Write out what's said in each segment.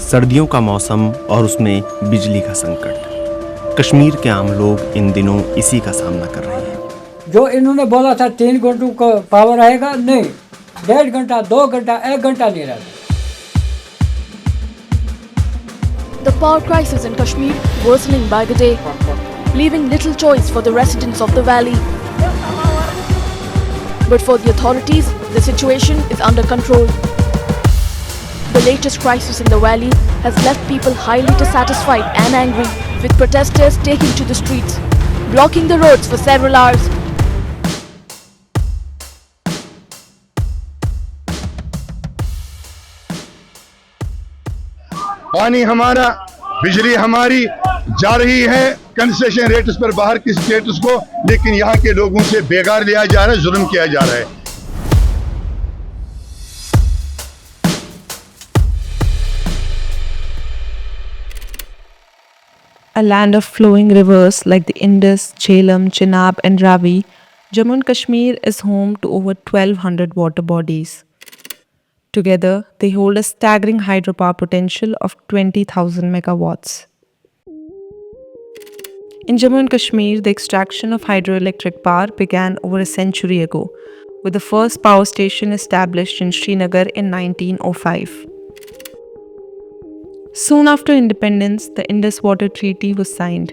सर्दियों का मौसम और उसमें बिजली का संकट। कश्मीर के आम लोग इन दिनों इसी का सामना कर रहे हैं। जो इन्होंने बोला था 3 घंटों का पावर आएगा, नहीं, 1.5 घंटा, 2 घंटा, 1 घंटा नहीं रहा। The power crisis in Kashmir worsening by the day, leaving little choice for the residents of the valley. But for the authorities, the situation is under control. The latest crisis in the valley has left people highly dissatisfied and angry, with protesters taking to the streets, blocking the roads for several hours. पानी हमारा, बिजली हमारी जा रही है concession rates पर बाहर की स्टेट्स को, लेकिन यहाँ के लोगों से बेगार लिया जा रहा है, जुल्म किया जा रहा है। A land of flowing rivers like the Indus, Jhelum, Chenab, and Ravi, Jammu and Kashmir is home to over 1,200 water bodies. Together, they hold a staggering hydropower potential of 20,000 megawatts. In Jammu and Kashmir, the extraction of hydroelectric power began over a century ago, with the first power station established in Srinagar in 1905. Soon after independence, the Indus Water Treaty was signed.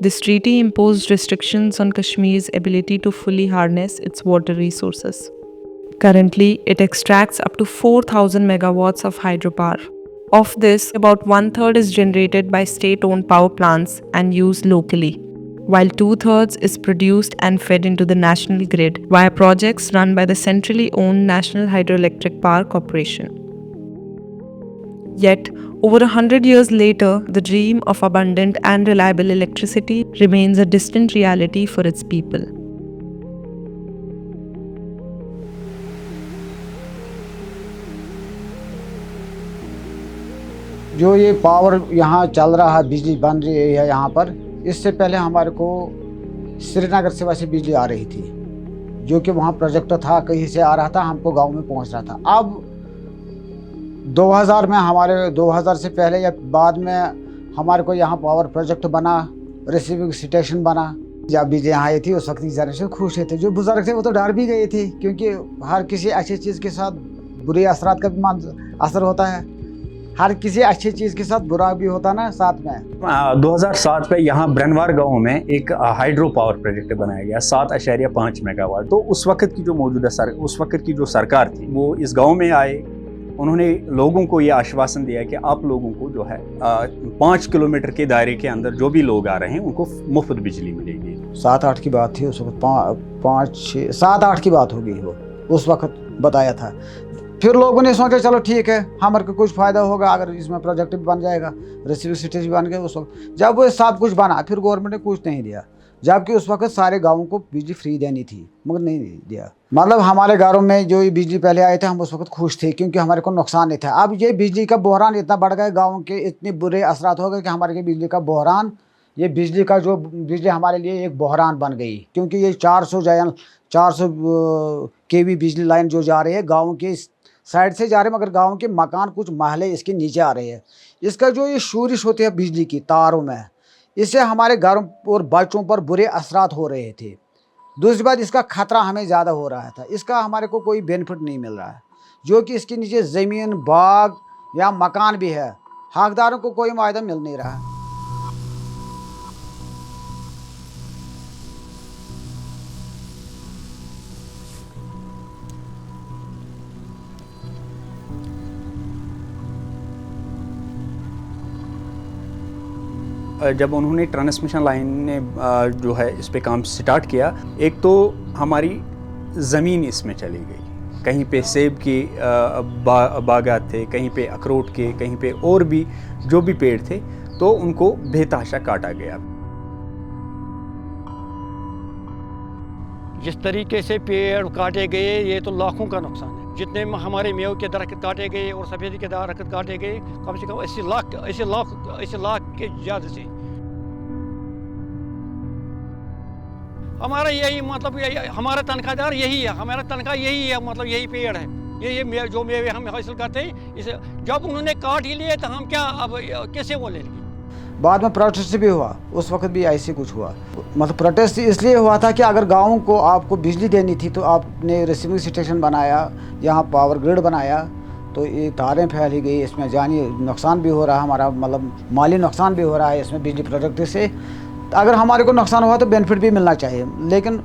This treaty imposed restrictions on Kashmir's ability to fully harness its water resources. Currently, it extracts up to 4,000 megawatts of hydropower. Of this, about 1/3 is generated by state-owned power plants and used locally, while 2/3 is produced and fed into the national grid via projects run by the centrally owned National Hydroelectric Power Corporation. Yet, over 100 years later, the dream of abundant and reliable electricity remains a distant reality for its people. जो ये power यहाँ चल रहा है, बिजली बन रही है यहाँ पर, इससे पहले हमारे को श्रीनगर से वैसे बिजली आ रही थी, जो कि वहाँ प्रोजेक्ट था, कहीं से आ रहा था, हमको गांव में पहुँच रहा था। अब 2000 में हमारे 2000 से पहले या बाद में हमारे को यहाँ पावर प्रोजेक्ट बना, रिसीविंग स्टेशन बना। जब बिजली यहाँ आई थी उस वक्त की जनरेशन खुश थे, जो बुजुर्ग थे वो तो डर भी गए थे, क्योंकि हर किसी अच्छी चीज़ के साथ बुरे असरात का भी असर होता है। हर किसी अच्छी चीज़ के साथ बुरा भी होता ना साथ में। 2007 में यहाँ ब्रनवार गांव में एक हाइड्रो पावर प्रोजेक्ट बनाया गया 7.5 मेगावाट। तो उस वक्त की जो सरकार थी वो इस गांव में आए, उन्होंने लोगों को ये आश्वासन दिया कि आप लोगों को जो है 5 किलोमीटर के दायरे के अंदर जो भी लोग आ रहे हैं उनको मुफ्त बिजली मिलेगी। 7-8 की बात थी उस वक्त, 7-8 की बात होगी वो उस वक्त बताया था। फिर लोगों ने सोचा चलो ठीक है, हमारे को कुछ फ़ायदा होगा अगर इसमें प्रोजेक्ट भी बन जाएगा, रिसीविंग स्टेशन भी बन गया। उस वक्त जब वो सब कुछ बना, फिर गवर्नमेंट ने कुछ नहीं दिया, जबकि उस वक्त सारे गाँवों को बिजली फ्री देनी थी, मगर नहीं दिया। मतलब हमारे घरों में जो बिजली पहले आए थे हम उस वक्त खुश थे, क्योंकि हमारे को नुकसान नहीं था। अब ये बिजली का बहरान इतना बढ़ गया, गाँव के इतने बुरे असरात हो गए कि हमारे के बिजली का बहरान, ये बिजली हमारे लिए एक बहरान बन गई, क्योंकि ये 400 kV बिजली लाइन जो जा रही है गाँव के साइड से जा रहे हैं, मगर गांव के मकान कुछ महले इसके नीचे आ रहे हैं। इसका जो ये शोरिश होती है बिजली की तारों में, इससे हमारे घरों और बच्चों पर बुरे असरात हो रहे थे। दूसरी बात, इसका खतरा हमें ज़्यादा हो रहा था, इसका हमारे को कोई बेनिफिट नहीं मिल रहा है। जो कि इसके नीचे ज़मीन, बाग या मकान भी है, हकदारों को कोई मुआवजा मिल नहीं रहा है। जब उन्होंने ट्रांसमिशन लाइन ने जो है इस पे काम स्टार्ट किया, एक तो हमारी ज़मीन इसमें चली गई, कहीं पे सेब के बागात थे, कहीं पे अखरोट के, कहीं पे और भी जो भी पेड़ थे, तो उनको बेतहाशा काटा गया। जिस तरीके से पेड़ काटे गए, ये तो लाखों का नुकसान है। जितने हमारे मेव के दरख्त काटे गए और सफ़ेदी के दरख्त काटे गए, कम से कम 80 लाख के ज़्यादा से। हमारा यही मतलब हमारा तनख्वाहदार यही है, हमारा तनख्वाह यही है, मतलब यही पेड़ है, जो मेवे हम हासिल करते हैं, इसे जब उन्होंने काट ही लिए तो हम क्या अब कैसे वो ले लेंगे। बाद में प्रोटेस्ट भी हुआ, उस वक्त भी ऐसे कुछ हुआ। मतलब प्रोटेस्ट इसलिए हुआ था कि अगर गाँव को आपको बिजली देनी थी तो आपने रिसीविंग स्टेशन बनाया, यहाँ पावर ग्रिड बनाया, तो ये तारें फैल ही गई, इसमें जानी नुकसान भी हो रहा है, हमारा मतलब माली नुकसान भी हो रहा है इसमें बिजली प्रोजेक्ट से। अगर हमारे को नुकसान हुआ तो बेनिफिट भी मिलना चाहिए, लेकिन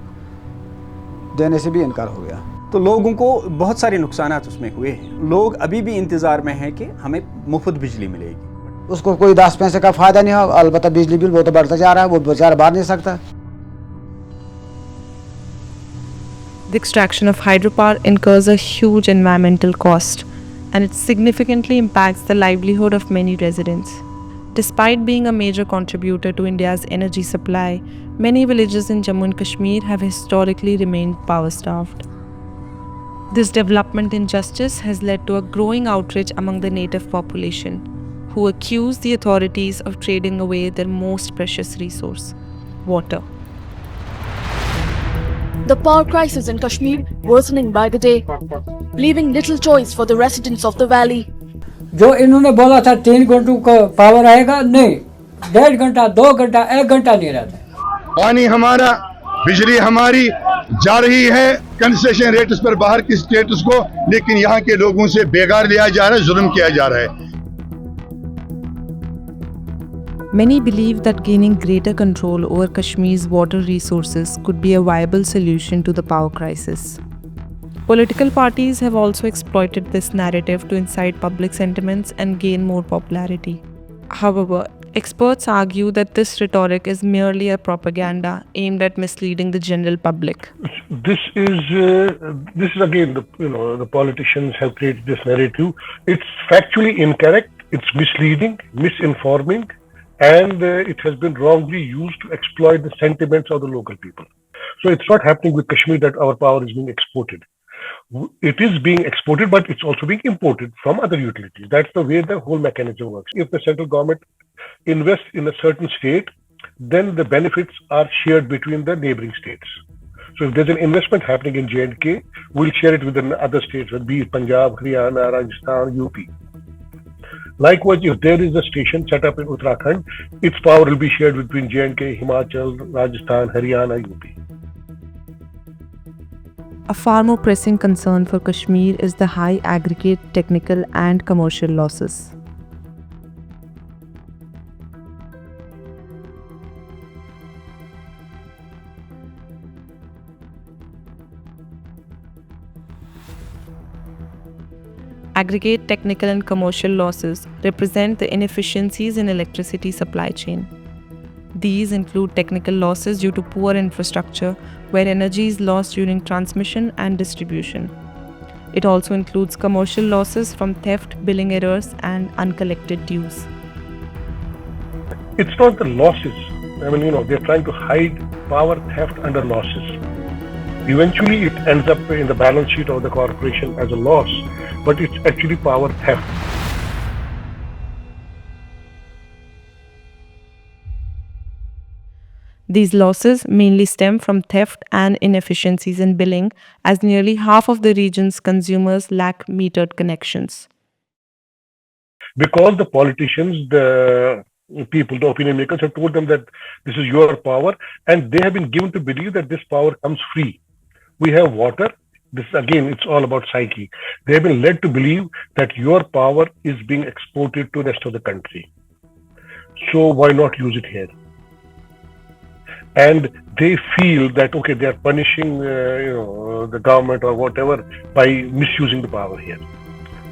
देने से भी इनकार हो गया। तो लोगों को बहुत सारे नुकसानात उसमें हुए हैं। लोग अभी भी इंतज़ार में हैं कि हमें मुफ्त बिजली मिलेगी। उसको कोई 10 पैसे का फ़ायदा नहीं हो, अलबत्ता बिजली बिल वो तो बढ़ता जा रहा है, वो बेचारा भर नहीं सकता। The extraction of hydropower incurs a huge environmental cost, and it significantly impacts the livelihood of many residents. Despite being a major contributor to India's energy supply, many villages in Jammu and Kashmir have historically remained power-starved. This development injustice has led to a growing outrage among the native population, who accuse the authorities of trading away their most precious resource, water. The power crisis in Kashmir worsening by the day, leaving little choice for the residents of the valley. जो इन्होंने बोला था 3 घंटों का power आएगा, नहीं, 1.5 घंटा, 2 घंटा, 1 घंटा नहीं रहता। पानी हमारा, बिजली हमारी जा रही है कंसेशन रेट्स पर बाहर की स्टेट्स को, लेकिन यहाँ के लोगों से बेगार लिया जा रहा है, जुल्म किया जा रहा है। Many believe that gaining greater control over Kashmir's water resources could be a viable solution to the power crisis. Political parties have also exploited this narrative to incite public sentiments and gain more popularity. However, experts argue that this rhetoric is merely a propaganda aimed at misleading the general public. This is again the politicians have created this narrative. It's factually incorrect. It's misleading, misinforming, and it has been wrongly used to exploit the sentiments of the local people. So it's not happening with Kashmir that our power is being exported. It is being exported, but it's also being imported from other utilities. That's the way the whole mechanism works. If the central government invests in a certain state, then the benefits are shared between the neighboring states. So if there's an investment happening in J&K, we'll share it with the other states, be it Punjab, Haryana, Rajasthan, UP. Likewise, if there is a station set up in Uttarakhand, its power will be shared between J&K, Himachal, Rajasthan, Haryana, UP. A far more pressing concern for Kashmir is the high aggregate technical and commercial losses. Aggregate technical and commercial losses represent the inefficiencies in electricity supply chain. These include technical losses due to poor infrastructure, where energy is lost during transmission and distribution. It also includes commercial losses from theft, billing errors, and uncollected dues. It's not the losses. I mean, they're trying to hide power theft under losses. Eventually, it ends up in the balance sheet of the corporation as a loss, but it's actually power theft. These losses mainly stem from theft and inefficiencies in billing, as nearly half of the region's consumers lack metered connections. Because the politicians, the people, the opinion makers have told them that this is your power, and they have been given to believe that this power comes free. We have water. This again, it's all about psyche. They have been led to believe that your power is being exported to the rest of the country. So why not use it here? And they feel that, okay, they are punishing the government or whatever by misusing the power here.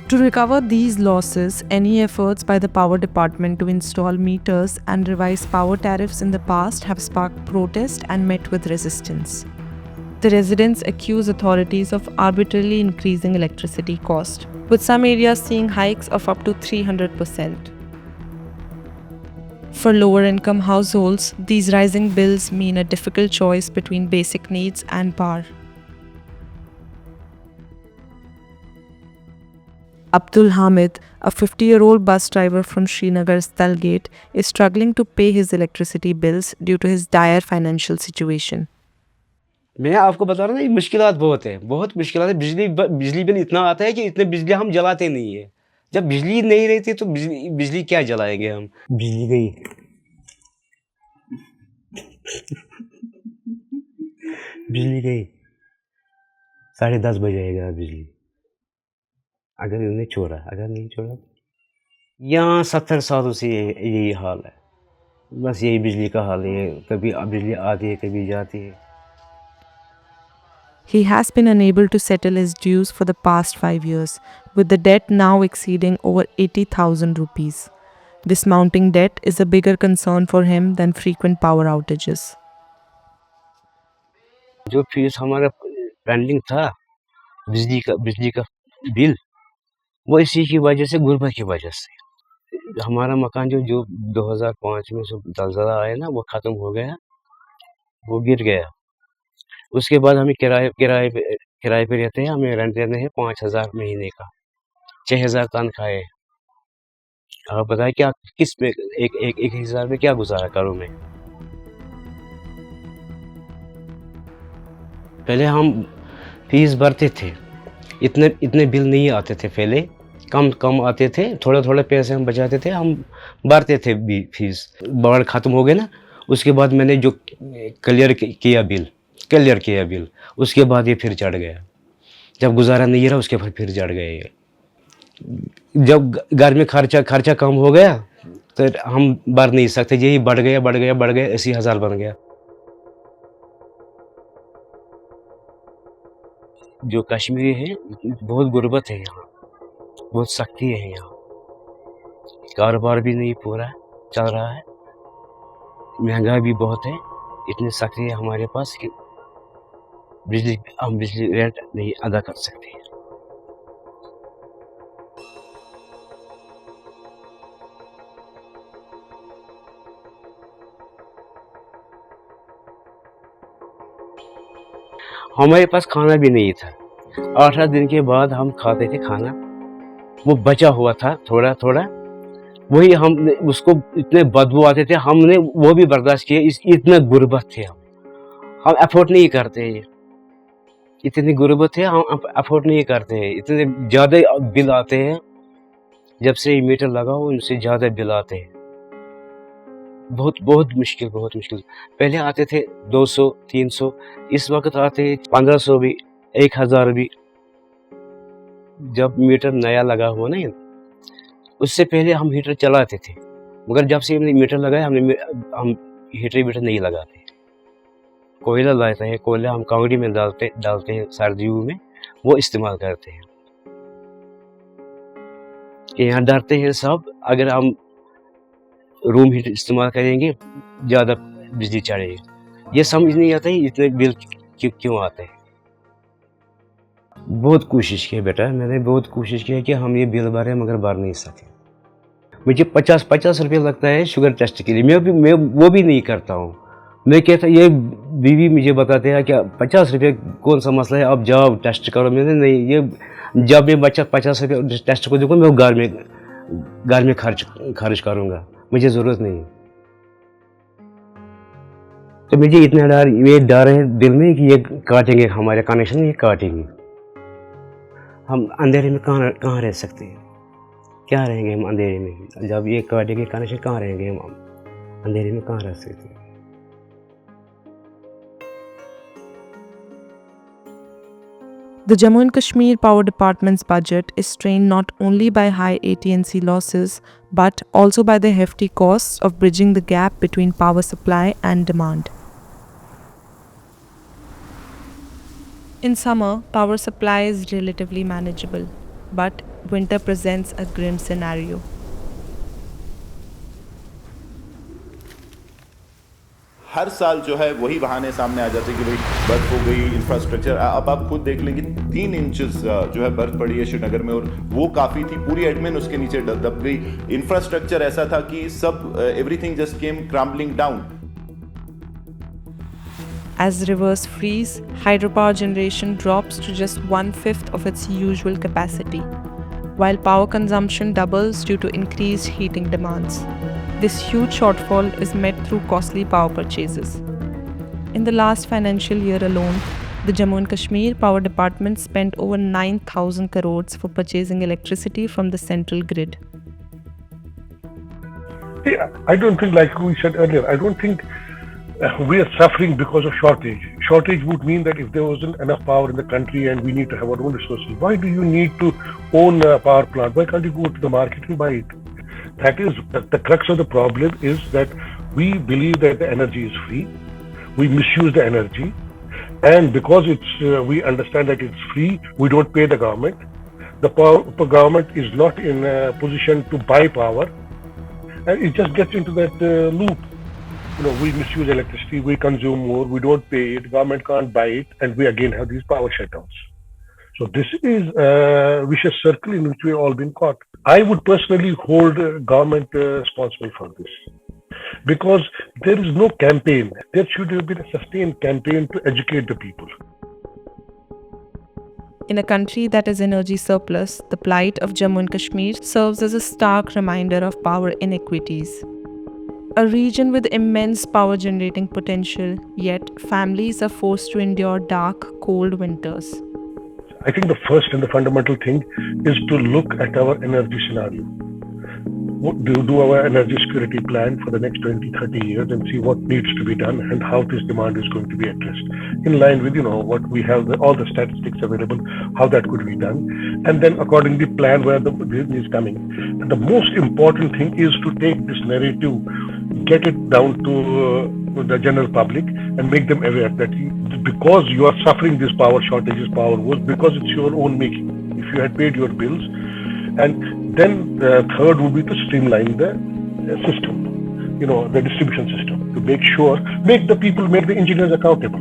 To recover these losses, any efforts by the Power Department to install meters and revise power tariffs in the past have sparked protest and met with resistance. The residents accuse authorities of arbitrarily increasing electricity cost, with some areas seeing hikes of up to 300%. For lower-income households, these rising bills mean a difficult choice between basic needs and power. Abdul Hamid, a 50-year-old bus driver from Srinagar's Dalgate, is struggling to pay his electricity bills due to his dire financial situation. मैं आपको बता रहा हूँ ना, मुश्किलात बहुत है, बहुत मुश्किलात है। बिजली बिल इतना आता है कि इतने बिजली हम जलाते नहीं है। जब बिजली नहीं रहती तो बिजली क्या जलाएंगे हम। बिजली गई बिजली गई 10:30 बजेगा बिजली, अगर इन्होंने छोड़ा, अगर नहीं छोड़ा। यहाँ 70 सालों से यही हाल है, बस यही बिजली का हाल है। कभी बिजली आती है, कभी जाती है। He has been unable to settle his dues for the past 5 years, with the debt now exceeding over 80,000 rupees. This mounting debt is a bigger concern for him than frequent power outages. जो fees हमारा pending था बिजली का bill, वो इसी की वजह से, गुर्बत की वजह से। हमारा मकान जो 2005 में ज़लज़ला आया ना, वो ख़त्म हो गया, वो गिर गया। उसके बाद हमें किराए पे रहते हैं, हमें रेंट देते हैं 5,000 महीने का, 6,000 तनख्वाह है। आप बताएं क्या, किस पे एक हजार में क्या गुजारा करूँ मैं। पहले हम फीस भरते थे, इतने बिल नहीं आते थे पहले, कम आते थे, थोड़ा पैसे हम बचाते थे, हम भरते थे फीस। बाढ़ ख़त्म हो गए ना, उसके बाद मैंने जो क्लियर किया बिल, उसके बाद ये फिर चढ़ गया। जब गुजारा नहीं रहा, उसके बाद फिर चढ़ गया ये। जब घर में खर्चा कम हो गया तो हम भर नहीं सकते, यही बढ़ गया 80,000 बन गया। जो कश्मीरी है, बहुत गुर्बत है यहाँ, बहुत सख्ती है यहाँ, कारोबार भी नहीं पूरा चल रहा है, महंगाई भी बहुत है, इतनी सख्ती है हमारे पास कि हम बिजली रेंट नहीं अदा कर सकते। हमारे पास खाना भी नहीं था। 8 दिन के बाद हम खाते थे खाना, वो बचा हुआ था थोड़ा, वही हम उसको, इतने बदबू आते थे, हमने वो भी बर्दाश्त किए। इतना गुर्बत थे हम अफोर्ड नहीं करते, इतनी गुर्बत है, हम अफोर्ड नहीं करते हैं। इतने ज़्यादा बिल आते हैं, जब से मीटर लगा हो उनसे ज़्यादा बिल आते हैं। बहुत मुश्किल। पहले आते थे 200, 300, इस वक्त आते हैं 1500 भी, 1000 भी। जब मीटर नया लगा हुआ ना, उससे पहले हम हीटर चलाते थे, मगर जब से हमने मीटर लगाया, हम हीटर नहीं लगाते। कोयला लाते हैं, कोयला हम कांगड़ी में डालते हैं सर्दियों में, वो इस्तेमाल करते हैं। यहाँ डरते हैं सब, अगर हम रूम हीटर इस्तेमाल करेंगे ज़्यादा बिजली चढ़ेगी। ये समझ नहीं आता है इतने बिल क्यों आते हैं। बहुत कोशिश की बेटा, मैंने बहुत कोशिश की है कि हम ये बिल भरें, मगर भर नहीं सके। मुझे 50 रुपये लगता है शुगर टेस्ट के लिए, मैं वो भी नहीं करता हूँ। मैं कहता, ये बीवी मुझे बताते हैं कि 50 रुपये कौन सा मसला है, आप जाओ टेस्ट करो। मैंने नहीं, ये जब मैं बच्चा 50 रुपये टेस्ट को देखूँ, मैं घर में खर्च करूँगा, मुझे ज़रूरत नहीं है। तो मुझे इतना डर है दिल में कि ये काटेंगे हमारे कनेक्शन, ये काटेंगे। हम अंधेरे में कहाँ रह सकते हैं, क्या रहेंगे हम अंधेरे में। जब ये काटेंगे कनेक्शन, कहाँ रहेंगे हम अंधेरे में, कहाँ रह सकते हैं। The Jammu and Kashmir Power Department's budget is strained not only by high AT&C losses, but also by the hefty costs of bridging the gap between power supply and demand. In summer, power supply is relatively manageable, but winter presents a grim scenario. हर साल जो है वही बहाने सामने आ जाते हैं कि भाई बर्फ हो गई, इंफ्रास्ट्रक्चर। अब आप खुद देख लेंगे 3 इंचेस जो है बर्फ पड़ी है श्रीनगर में, और वो काफ़ी थी। पूरी एडमिन उसके नीचे दब गई। इंफ्रास्ट्रक्चर ऐसा था कि सब everything just came crumbling down. As rivers freeze, hydropower generation drops to just 1/5 of its usual capacity, while power consumption doubles due to increased heating demands. This huge shortfall is met through costly power purchases. In the last financial year alone, the Jammu and Kashmir Power Department spent over 9,000 crores for purchasing electricity from the central grid. I don't think, like we said earlier, I don't think we are suffering because of shortage. Shortage would mean that if there wasn't enough power in the country and we need to have our own resources, why do you need to own a power plant? Why can't you go to the market and buy it? That is the crux of the problem, is that we believe that the energy is free. We misuse the energy, and because we understand that it's free, we don't pay the government. The government is not in a position to buy power, and it just gets into that loop. We misuse electricity, we consume more, we don't pay it, government can't buy it, and we again have these power shutdowns. So this is a vicious circle in which we've all been caught. I would personally hold government responsible for this, because there is no campaign. There should have been a sustained campaign to educate the people. In a country that is energy surplus, the plight of Jammu and Kashmir serves as a stark reminder of power inequities. A region with immense power generating potential, yet families are forced to endure dark, cold winters. I think the first and the fundamental thing is to look at our energy scenario. Do our energy security plan for the next 20-30 years and see what needs to be done and how this demand is going to be addressed in line with what we have, all the statistics available, how that could be done, and then accordingly plan where the business is coming. And the most important thing is to take this narrative, get it down to the general public and make them aware that because you are suffering this power shortages, power woes, because it's your own making. If you had paid your bills, and then the third would be to streamline the system, the distribution system, to make the engineers accountable.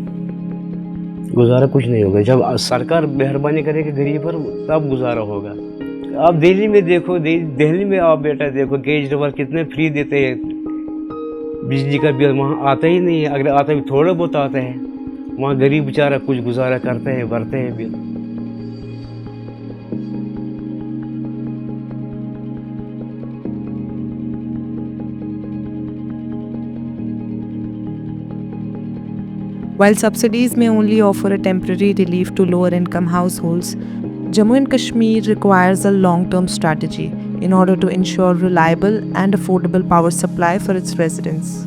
गुजारा कुछ नहीं होगा जब सरकार मेहरबानी करेगी गरीब पर, तब गुजारा होगा। आप दिल्ली में देखो, दिल्ली में आप बेटा देखो, केजरीवाल कितने फ्री देते हैं, बिजली का बिल वहाँ आता ही नहीं है, अगर आता भी थोड़ा बहुत आता है, वहाँ गरीब बेचारा कुछ गुजारा करते हैं, भरते हैं bill. While subsidies may only offer a temporary relief to lower income households, Jammu and Kashmir requires a long-term strategy in order to ensure reliable and affordable power supply for its residents.